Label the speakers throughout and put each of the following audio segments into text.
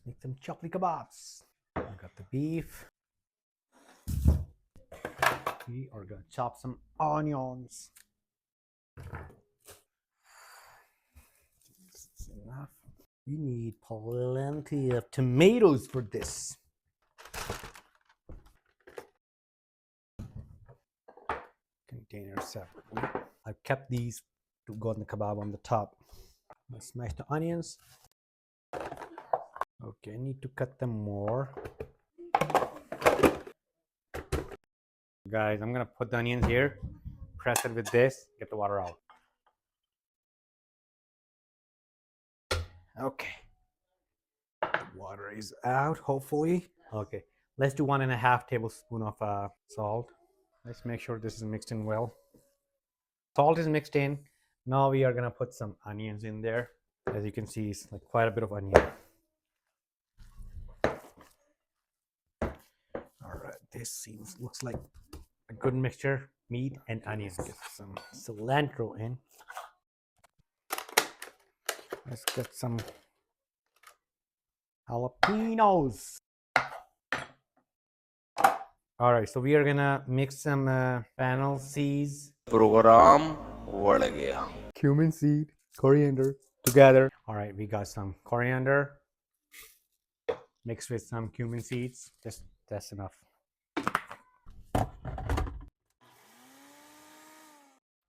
Speaker 1: make some Chapli Kabobs. I got the beef. We are gonna chop some onions. This is enough. You need plenty of tomatoes for this. Container separately. I've kept these to go on the kebab on the top. Let's smash the onions. Okay, I need to cut them more. Guys, I'm gonna put the onions here, press it with this, get the water out. Okay, the water is out, hopefully. Okay, let's do 1.5 tablespoons of salt. Let's make sure this is mixed in well. Salt is mixed in. Now we are gonna put some onions in there. As you can see, it's like quite a bit of onion. All right, this looks like a good mixture. Meat and onions. Get some cilantro in. Let's get some jalapenos. All right, so we are gonna mix some fennel seeds,
Speaker 2: program Wurr Gya.
Speaker 1: cumin seed, coriander together. All right, we got some coriander mixed with some cumin seeds. That's enough.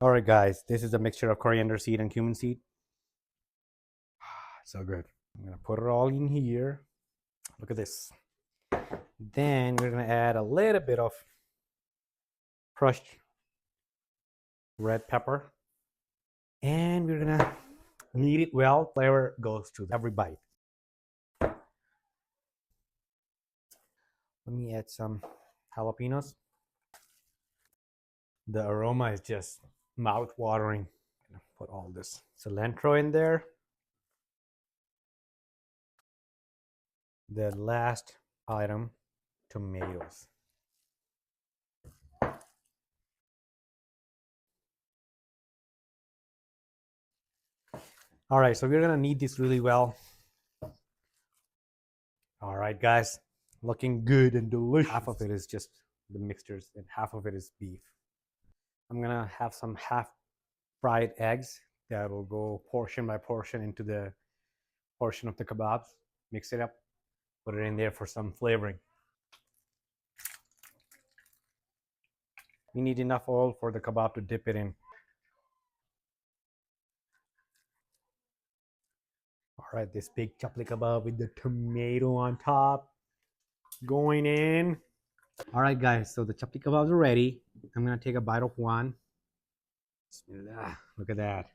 Speaker 1: All right, guys, this is a mixture of coriander seed and cumin seed. So good. I'm gonna put it all in here. Look at this. Then we're gonna add a little bit of crushed red pepper, and we're gonna knead it well. Flavor goes to every bite. Let me add some jalapenos. The aroma is just mouth-watering. I'm gonna put all this cilantro in there. The last item, tomatoes. All right, so we're gonna knead this really well. All right, guys, looking good and delicious. Half of it is just the mixtures and half of it is beef. I'm gonna have some half fried eggs that will go portion by portion into the portion of the kebabs. Mix it up, put it in there for some flavoring. You need enough oil for the kebab to dip it in. All right, this big Chapli Kabob with the tomato on top going in. All right, guys, so the Chapli Kabobs are ready. I'm gonna take a bite of one. Bismillah, look at that.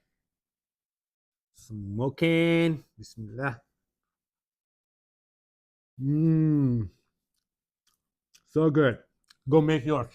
Speaker 1: Smoking. Bismillah. Mmm. So good. Go make yours.